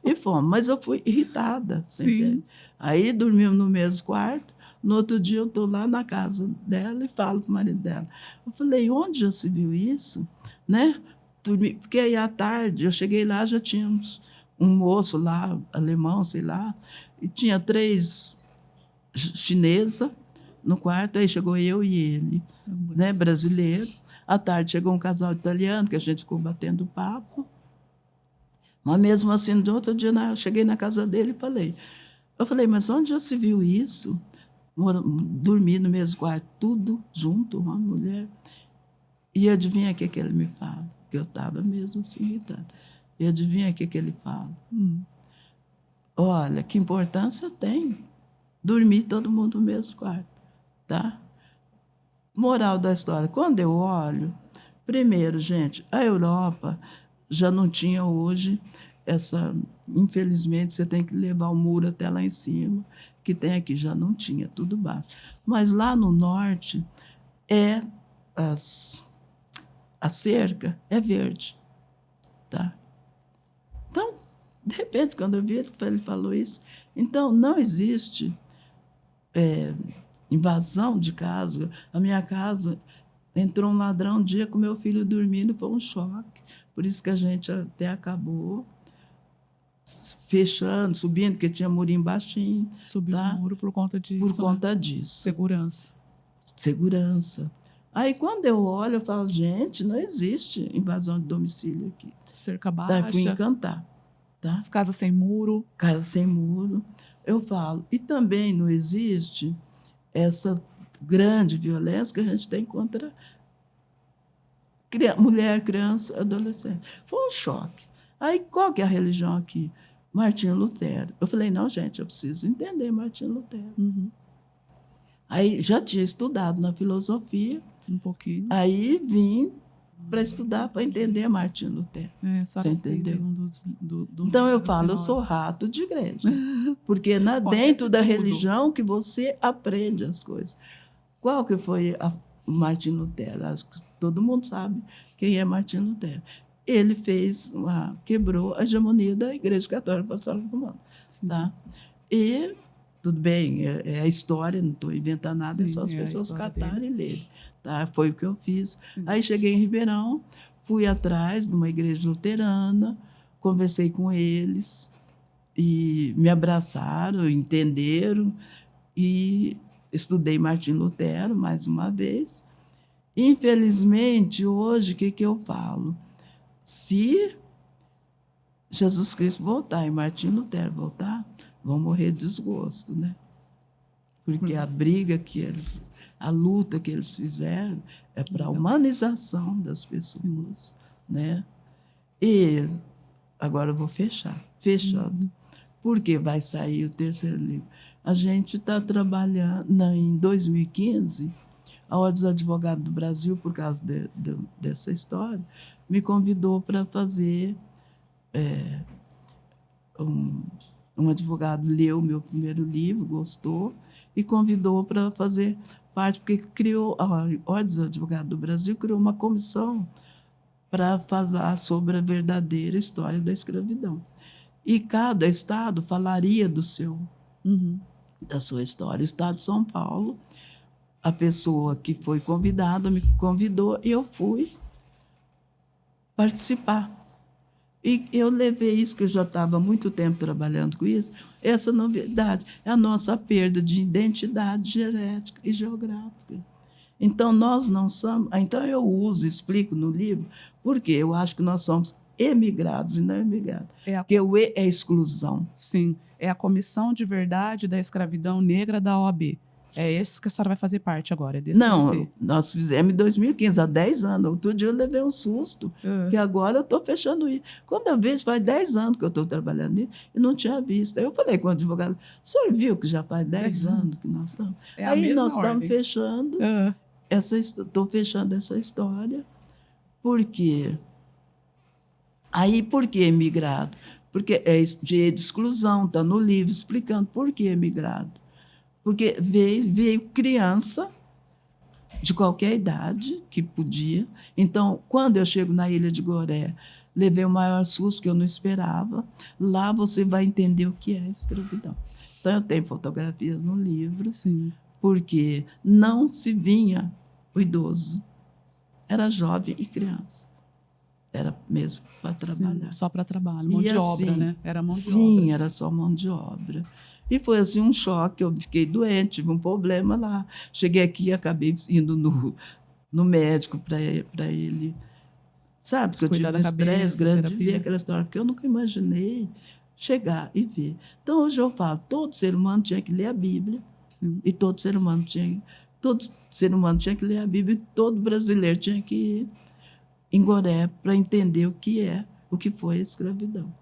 E fomos, mas eu fui irritada, sempre. Aí dormimos no mesmo quarto. No outro dia eu estou lá na casa dela e falo para o marido dela. Eu falei, onde já se viu isso? Né? Porque aí à tarde eu cheguei lá, já tinha um moço lá, alemão, sei lá, e tinha 3 chinesas no quarto, aí chegou eu e ele, né, brasileiro. À tarde chegou um casal italiano, que a gente ficou batendo papo. Mas mesmo assim, no outro dia eu cheguei na casa dele e falei. Eu falei, mas onde já se viu isso? Dormir no mesmo quarto, tudo junto, uma mulher. E adivinha o que ele me fala? Que eu estava mesmo assim irritada. E adivinha o que ele fala? Olha, que importância tem dormir todo mundo no mesmo quarto, tá? Moral da história, quando eu olho, primeiro, gente, a Europa já não tinha hoje infelizmente, você tem que levar o muro até lá em cima, que tem aqui, já não tinha, tudo baixo. Mas lá no norte, a cerca é verde, tá? Então, de repente, quando eu vi, ele falou isso. Então, não existe invasão de casa. A minha casa entrou um ladrão um dia com meu filho dormindo, foi um choque. Por isso que a gente até acabou fechando, subindo, porque tinha murinho baixinho. Subiu o muro por conta disso. Por conta disso. Segurança. Aí, quando eu olho, eu falo, gente, não existe invasão de domicílio aqui. Cerca baixa. Daí fui encantar. Tá? As casas sem muro. Casa sem muro. Eu falo. E também não existe essa grande violência que a gente tem contra mulher, criança, adolescente. Foi um choque. Aí, qual que é a religião aqui? Martinho Lutero. Eu falei, não, gente, eu preciso entender Martinho Lutero. Aí, já tinha estudado na filosofia. Um pouquinho. Aí, vim para estudar, para entender Martinho Lutero. Você entendeu? Então eu falo, eu sou rato de igreja, porque dentro da religião que você aprende as coisas. Qual que foi Martinho Lutero? Acho que todo mundo sabe quem é Martinho Lutero. Ele quebrou a hegemonia da Igreja Católica Apostólica Romana. Tá? E, tudo bem, é a história, não estou inventando nada, é só as pessoas catarem e lerem. Tá? Foi o que eu fiz. Aí cheguei em Ribeirão, fui atrás de uma igreja luterana, conversei com eles, e me abraçaram, entenderam, e estudei Martinho Lutero mais uma vez. Infelizmente, hoje, o que eu falo? Se Jesus Cristo voltar e Martinho Lutero voltar, vão morrer de desgosto, né? Porque a briga a luta que eles fizeram é para a humanização das pessoas, né? E agora eu vou fechando, porque vai sair o terceiro livro. A gente está trabalhando, em 2015, a Ordem dos Advogados do Brasil, por causa dessa história, me convidou para fazer. Um advogado leu o meu primeiro livro, gostou, e convidou para fazer parte, porque a Ordem dos Advogados do Brasil criou uma comissão para falar sobre a verdadeira história da escravidão. E cada estado falaria da sua história. O estado de São Paulo, a pessoa que foi convidada me convidou e eu fui participar. E eu levei isso, que eu já estava há muito tempo trabalhando com isso, essa novidade, é a nossa perda de identidade genética e geográfica. Então, nós não somos... Então, eu explico no livro, porque eu acho que nós somos emigrados e não emigrados. Porque o E é exclusão. Sim, é a Comissão de Verdade da Escravidão Negra da OAB. É esse que a senhora vai fazer parte agora? Não, nós fizemos em 2015, há 10 anos. Outro dia eu levei um susto, que agora eu estou fechando isso. Quando eu vejo, faz 10 anos que eu estou trabalhando nisso e não tinha visto. Aí eu falei com o advogado, o senhor viu que já faz 10 anos que nós estamos? Aí nós estamos fechando, estou fechando essa história. Por quê? Aí, por que emigrado? Porque é de exclusão, está no livro explicando por que emigrado. Porque veio criança de qualquer idade que podia. Então, quando eu chego na Ilha de Goré, levei o maior susto que eu não esperava. Lá você vai entender o que é escravidão. Então, eu tenho fotografias no livro, porque não se vinha o idoso. Era jovem e criança. Era mesmo para trabalhar. Só para trabalho, mão de obra, né? Era mão de obra. Sim, era só mão de obra. E foi assim um choque, eu fiquei doente, tive um problema lá. Cheguei aqui e acabei indo no médico para ele, sabe, porque eu tive um estresse grande de ver aquela história, porque eu nunca imaginei chegar e ver. Então, hoje eu falo, todo ser humano tinha que ler a Bíblia, e todo ser humano tinha que ler a Bíblia, e todo brasileiro tinha que ir em Goré para entender o que foi a escravidão.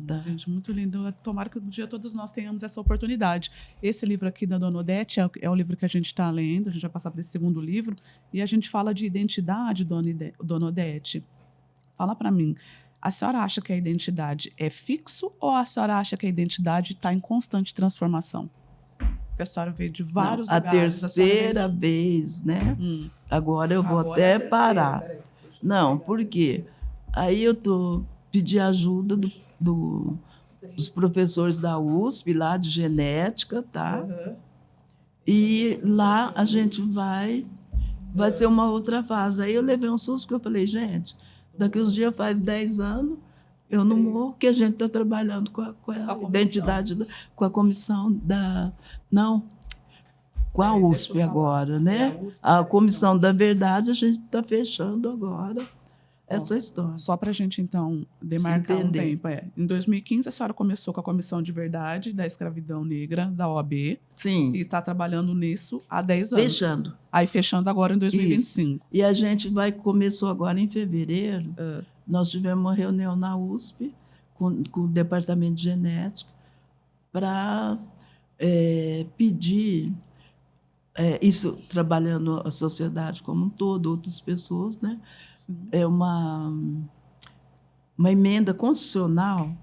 Tá. Gente, muito lindo. Tomara que um dia todos nós tenhamos essa oportunidade. Esse livro aqui da Dona Odete é o livro que a gente está lendo, a gente vai passar para esse segundo livro, e a gente fala de identidade, Dona Odete. Fala para mim, a senhora acha que a identidade é fixo ou a senhora acha que a identidade está em constante transformação? Porque a senhora veio de vários lugares. A terceira vez, né? Agora eu vou até parar. Não, por quê? Aí eu pedi ajuda dos professores da USP, lá de genética, tá? E lá a gente vai ser uma outra fase. Aí eu levei um susto, que eu falei, gente, daqui uns dias faz 10 anos, eu não morro, que a gente está trabalhando com a identidade, com a comissão Não, com a USP agora, né? A Comissão da Verdade, a gente está fechando agora essa história. Só para a gente, então, demarcar um tempo. Em 2015, a senhora começou com a Comissão de Verdade da Escravidão Negra, da OAB. Sim. E está trabalhando nisso há 10 anos. Fechando. Aí, fechando agora em 2025. Isso. E a gente começou agora em fevereiro. Nós tivemos uma reunião na USP com o Departamento de Genética para pedir isso trabalhando a sociedade como um todo, outras pessoas, né? Sim. É uma emenda constitucional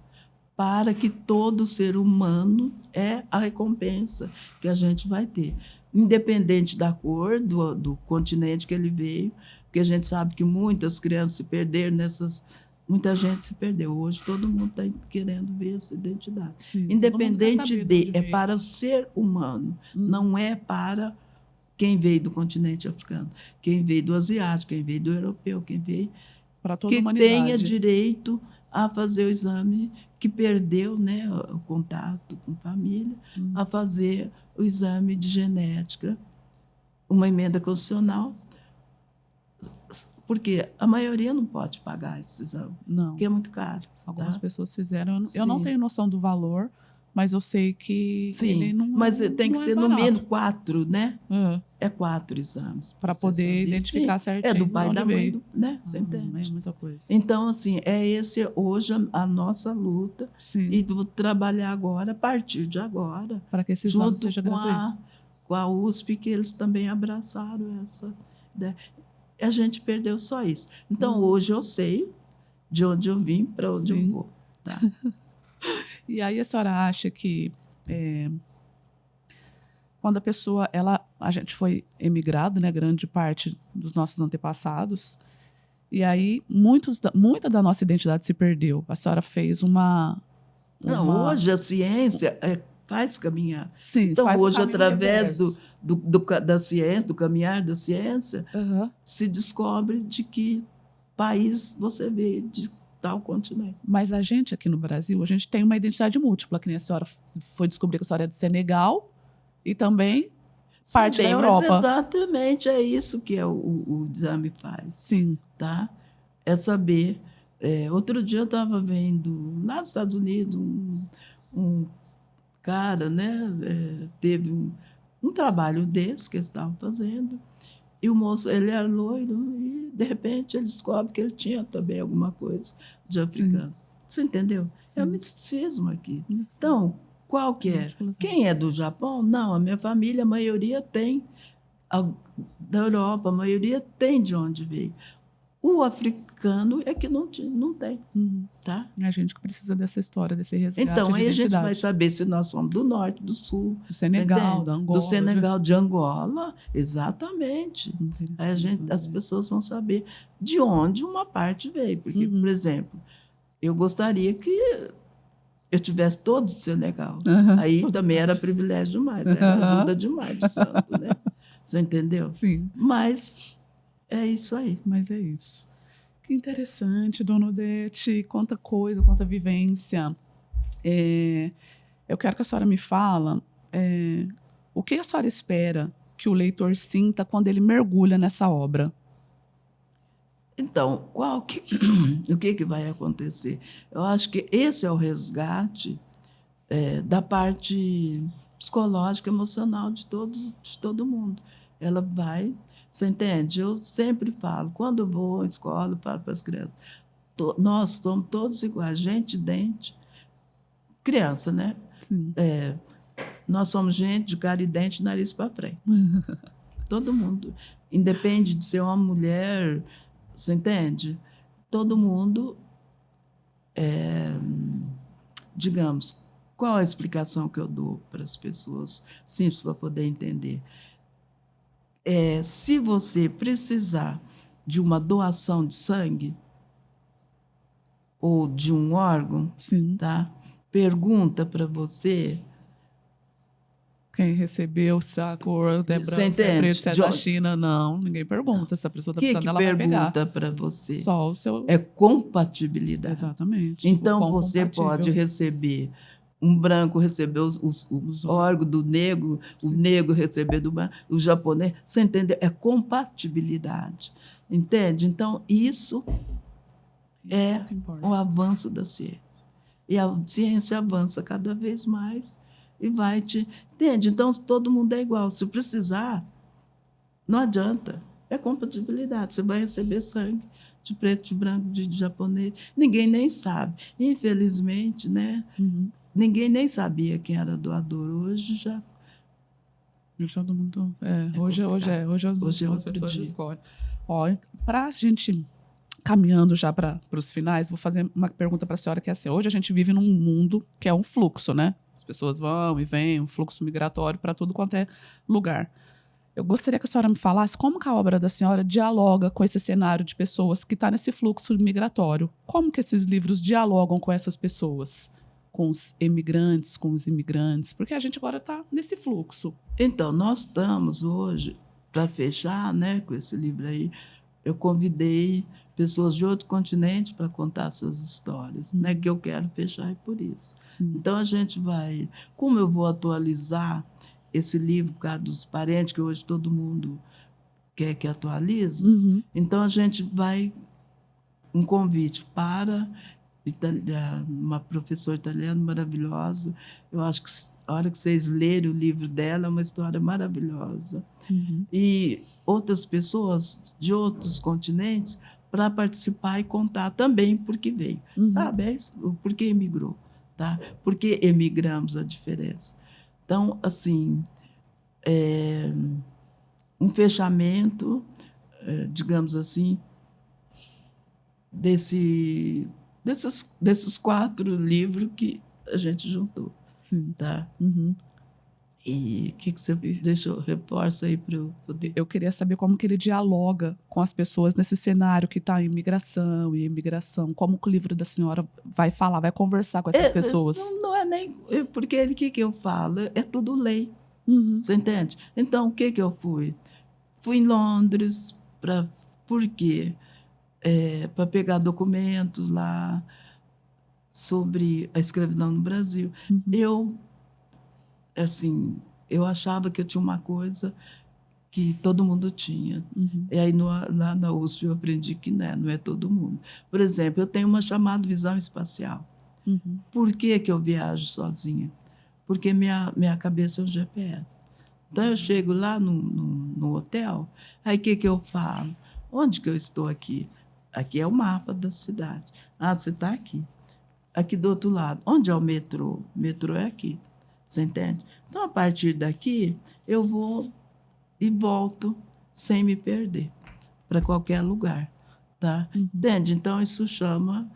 para que todo ser humano é a recompensa que a gente vai ter, independente da cor, do continente que ele veio, porque a gente sabe que muitas crianças se perderam muita gente se perdeu. Hoje todo mundo está querendo ver essa identidade. Sim, Independente de é para o ser humano, não é para quem veio do continente africano, quem veio do asiático, quem veio do europeu, quem veio para toda a que humanidade. tenha direito a fazer o exame, que perdeu, né, o contato com família, a fazer o exame de genética, uma emenda constitucional, porque a maioria não pode pagar esse exame, Não. porque é muito caro. Algumas tá? pessoas fizeram. Eu Sim. não tenho noção do valor, mas eu sei que Sim, ele não mas tem que ser no barato. mínimo 4, né? É 4 exames. Para poder identificar certinho. É do pai e da veio. mãe, né? Você entende? É muita coisa. Então, assim, esse hoje a nossa luta. Sim. E vou trabalhar agora, a partir de agora, para que esse exame junto seja gratuito. Com a USP, que eles também abraçaram essa ideia. A gente perdeu só isso. Então, hoje eu sei de onde eu vim, para onde eu vou. Tá? E aí a senhora acha que quando a pessoa, a gente foi emigrado, né, grande parte dos nossos antepassados, e aí muita da nossa identidade se perdeu. A senhora fez Não, hoje a ciência faz caminhar. Sim, então, faz hoje, através da ciência, do caminhar da ciência, se descobre de que país você veio, de tal continente. Mas a gente aqui no Brasil, a gente tem uma identidade múltipla, que nem a senhora foi descobrir que a senhora é do Senegal e também parte da Europa. Mas exatamente é isso que o exame faz. Sim. Tá? É saber. Outro dia eu estava vendo, lá nos Estados Unidos, um cara, né, teve um trabalho desse que eles estavam fazendo, e o moço, ele era loiro, e de repente ele descobre que ele tinha também alguma coisa de africano. Você entendeu? Sim. É um misticismo aqui. Então, qual que é? Quem é do Japão? Não, a minha família, a maioria tem da Europa, a maioria tem de onde veio. O africano é que não tem. Tá? É a gente que precisa dessa história, desse resgate então, de aí a gente identidade. vai saber se nós somos do norte, do sul. Do Senegal, da Angola. Do Senegal, de Angola, exatamente. Aí as pessoas vão saber de onde uma parte veio. Porque, por exemplo, eu gostaria que eu tivesse todo do Senegal. Aí também era privilégio demais, era ajuda demais do santo, né? Você entendeu? Sim. Mas é isso aí. Mas é isso. Que interessante, dona Odete. Quanta coisa, quanta vivência. Eu quero que a senhora me fala o que a senhora espera que o leitor sinta quando ele mergulha nessa obra. Então, o que vai acontecer? Eu acho que esse é o resgate da parte psicológica, emocional de todo mundo. Ela vai... Você entende? Eu sempre falo, quando eu vou à escola, eu falo para as crianças, nós somos todos iguais, gente, dente, criança, né? Nós somos gente de cara e dente, nariz para frente. Todo mundo. Independe de ser uma mulher, você entende? Todo mundo, digamos, qual a explicação que eu dou para as pessoas, simples para poder entender? Se você precisar de uma doação de sangue ou de um órgão, tá? Pergunta para você quem recebeu a cor, é branco, se é preto, se é da China, não. Ninguém pergunta. Se a pessoa está precisando, ela vai pegar. Pergunta para você? Só o seu... É compatibilidade. Exatamente. Então, você pode receber... Um branco receber os órgãos do negro, o negro receber do branco, o japonês. Você entendeu? É compatibilidade. Entende? Então, isso é o avanço da ciência. E a ciência avança cada vez mais e vai te... Entende? Então, todo mundo é igual. Se precisar, não adianta. É compatibilidade. Você vai receber sangue de preto, de branco, de japonês. Ninguém nem sabe. Infelizmente, né? Ninguém nem sabia quem era doador. Hoje já Todo mundo. Hoje as pessoas escolhem. Ó, para a gente caminhando já para os finais, vou fazer uma pergunta para a senhora que é assim: hoje a gente vive num mundo que é um fluxo, né? As pessoas vão e vêm, um fluxo migratório para tudo quanto é lugar. Eu gostaria que a senhora me falasse como que a obra da senhora dialoga com esse cenário de pessoas que está nesse fluxo migratório. Como que esses livros dialogam com essas pessoas? Com os emigrantes, com os imigrantes? Porque a gente agora está nesse fluxo. Então, nós estamos hoje, para fechar, né, com esse livro aí, eu convidei pessoas de outro continente para contar suas histórias, né, que eu quero fechar por isso. Então, a gente vai... Como eu vou atualizar esse livro por causa dos parentes, que hoje todo mundo quer que atualize, então a gente vai... Um convite para uma professora italiana maravilhosa. Eu acho que a hora que vocês lerem o livro dela, é uma história maravilhosa. E outras pessoas de outros continentes para participar e contar também por que veio. Sabe? É isso, por que emigrou. Tá? Por que emigramos, a diferença. Então, assim, um fechamento, digamos assim, desses 4 livros que a gente juntou. Tá? E o que você deixou? Reforça aí para eu poder... Eu queria saber como que ele dialoga com as pessoas nesse cenário que está em imigração e imigração. Como que o livro da senhora vai falar, vai conversar com essas pessoas? Não é nem... Porque o que eu falo? É tudo lei. Você entende? Então, o que eu fui? Fui em Londres para... Por quê? Para pegar documentos lá sobre a escravidão no Brasil. Eu achava que eu tinha uma coisa que todo mundo tinha. E aí, lá na USP, eu aprendi que não é todo mundo. Por exemplo, eu tenho uma chamada visão espacial. Por que eu viajo sozinha? Porque minha cabeça é um GPS. Então, eu chego lá no hotel, aí o que eu falo? Onde que eu estou aqui? Aqui é o mapa da cidade. Ah, você está aqui. Aqui do outro lado. Onde é o metrô? O metrô é aqui. Você entende? Então, a partir daqui, eu vou e volto sem me perder para qualquer lugar. Tá? Entende? Então, isso chama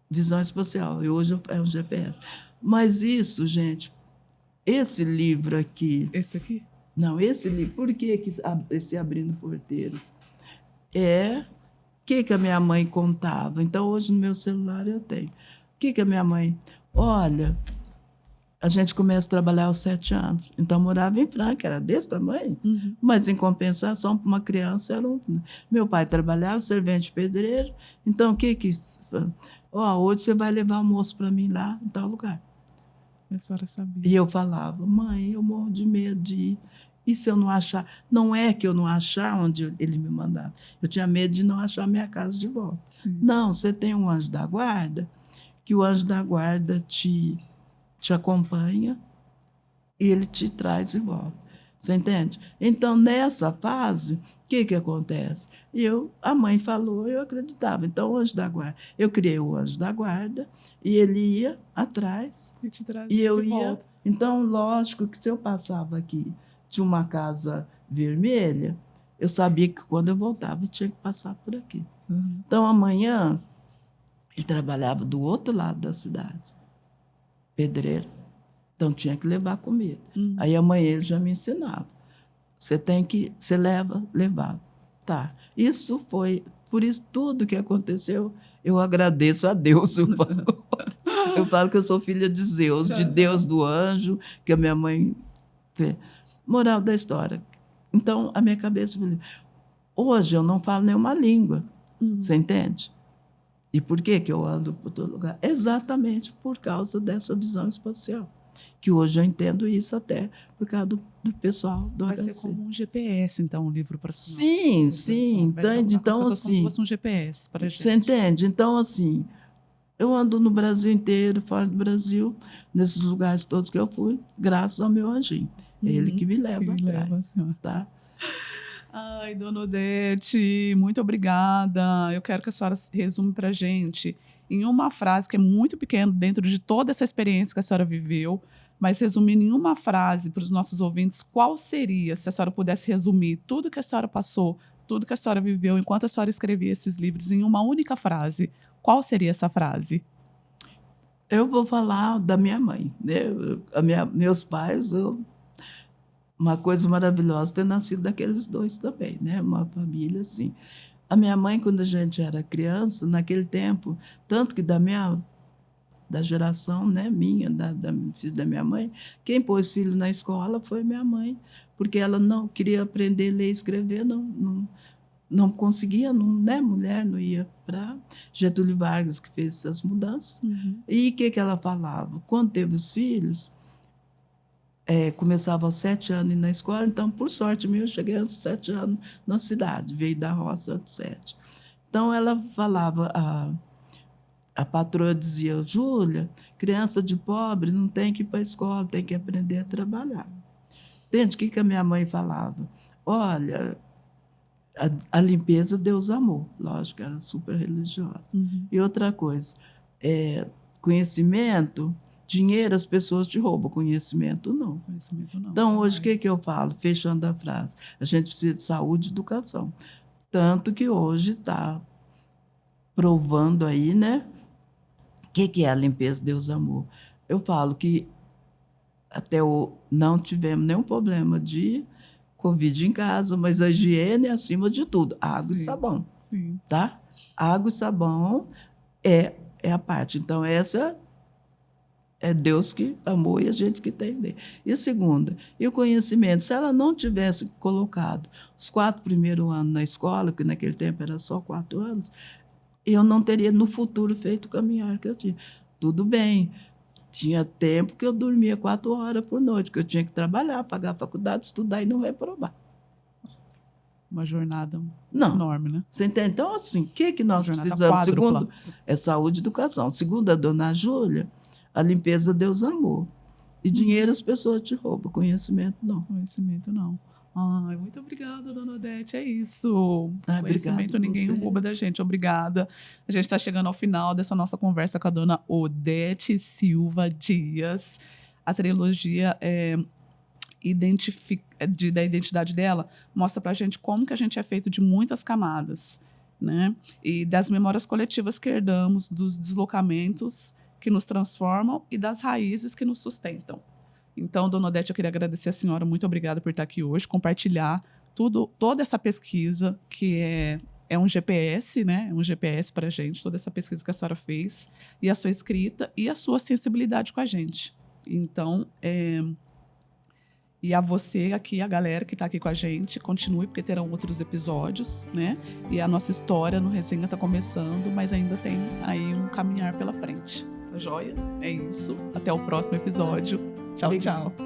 visão espacial. E hoje é um GPS. Mas isso, gente, esse livro aqui... Esse aqui? Não, esse livro. Por que esse Abrindo Porteiros? O que a minha mãe contava? Então, hoje no meu celular eu tenho. O que a minha mãe... Olha, a gente começa a trabalhar aos 7 anos. Então, morava em Franca, era desse tamanho. Mas, em compensação, para uma criança, era meu pai trabalhava, servente pedreiro. Então, o que... hoje você vai levar almoço para mim lá, em tal lugar. A senhora sabia. E eu falava, mãe, eu morro de medo de ir. E se eu não achar? Não é que eu não achar onde ele me mandava. Eu tinha medo de não achar minha casa de volta. Não, você tem um anjo da guarda, que o anjo da guarda te acompanha e ele te traz de volta. Você entende? Então, nessa fase, o que acontece? A mãe falou, eu acreditava. Então, o anjo da guarda. Eu criei o anjo da guarda e ele ia atrás e eu ia. Volta. Então, lógico que se eu passava aqui de uma casa vermelha, eu sabia que quando eu voltava eu tinha que passar por aqui. Então, amanhã, ele trabalhava do outro lado da cidade, pedreiro. Então, tinha que levar comida. Aí, amanhã, ele já me ensinava. Você levava. Tá. Isso foi, por isso, tudo que aconteceu, eu agradeço a Deus. Eu falo que eu sou filha de Zeus, de Deus do anjo, que a minha mãe fez. Moral da história. Então, a minha cabeça... Hoje, eu não falo nenhuma língua. Você entende? E por que eu ando por todo lugar? Exatamente por causa dessa visão espacial. Que hoje eu entendo isso até por causa do pessoal do HC. Vai ser como um GPS, então, um livro para você. Sim, entende? Então, assim... Como se fosse um GPS para a gente. Você entende? Então, assim, eu ando no Brasil inteiro, fora do Brasil, nesses lugares todos que eu fui, graças ao meu anjinho. É ele que me leva atrás. Tá? Ai, dona Odete, muito obrigada. Eu quero que a senhora resume para a gente, em uma frase que é muito pequena, dentro de toda essa experiência que a senhora viveu, Mas resumindo em uma frase para os nossos ouvintes, qual seria, se a senhora pudesse resumir tudo que a senhora passou, tudo que a senhora viveu enquanto a senhora escrevia esses livros em uma única frase, qual seria essa frase? Eu vou falar da minha mãe, né? Meus pais, uma coisa maravilhosa ter nascido daqueles dois também, né? Uma família assim. A minha mãe, quando a gente era criança, naquele tempo, tanto que da geração, né, minha, filho da minha mãe, quem pôs filho na escola foi minha mãe, porque ela não queria aprender a ler e escrever, não conseguia, não, né, mulher não ia para Getúlio Vargas, que fez essas mudanças. E o que ela falava? Quando teve os filhos, começava aos 7 anos ir na escola, então, por sorte minha, eu cheguei aos 7 anos na cidade, veio da roça aos 7. Então, ela falava, a patroa dizia, Júlia, criança de pobre não tem que ir para a escola, tem que aprender a trabalhar. Entende? O que a minha mãe falava? Olha, a limpeza Deus amou, lógico, era super religiosa. E outra coisa, conhecimento, dinheiro as pessoas te roubam, conhecimento não. Então, hoje, o que eu falo, fechando a frase? A gente precisa de saúde e educação. Tanto que hoje está provando aí, né? O que é a limpeza Deus amor? Eu falo que até não tivemos nenhum problema de Covid em casa, mas a higiene é acima de tudo. Água e sabão. Sim. Tá? Água e sabão é a parte. Então, essa é Deus que amou e a gente que tem dele. E a segunda, e o conhecimento. Se ela não tivesse colocado os 4 primeiros anos na escola, que naquele tempo era só 4 anos, eu não teria no futuro feito o caminhar que eu tinha. Tudo bem, tinha tempo que eu dormia 4 horas por noite, que eu tinha que trabalhar, pagar a faculdade, estudar e não reprovar. Uma jornada enorme, né? Você entende? Então, assim, o que nós precisamos? Segundo, é saúde e educação. Segundo a dona Júlia, a limpeza Deus amou. E dinheiro as pessoas te roubam, conhecimento não. Conhecimento não. Ai, muito obrigada, dona Odete. É isso. Conhecimento ninguém rouba da gente. Obrigada. A gente está chegando ao final dessa nossa conversa com a dona Odete Silva Dias. A trilogia da identidade dela mostra para a gente como que a gente é feito de muitas camadas, né? E das memórias coletivas que herdamos, dos deslocamentos que nos transformam e das raízes que nos sustentam. Então, dona Odete, eu queria agradecer a senhora, muito obrigada por estar aqui hoje, compartilhar toda essa pesquisa, que é um GPS, né? Um GPS para a gente, toda essa pesquisa que a senhora fez, e a sua escrita e a sua sensibilidade com a gente. Então, e a você aqui, a galera que está aqui com a gente, continue, porque terão outros episódios, né? E a nossa história no Resenha está começando, mas ainda tem aí um caminhar pela frente. Tá joia? É isso. Até o próximo episódio. Tchau, tchau.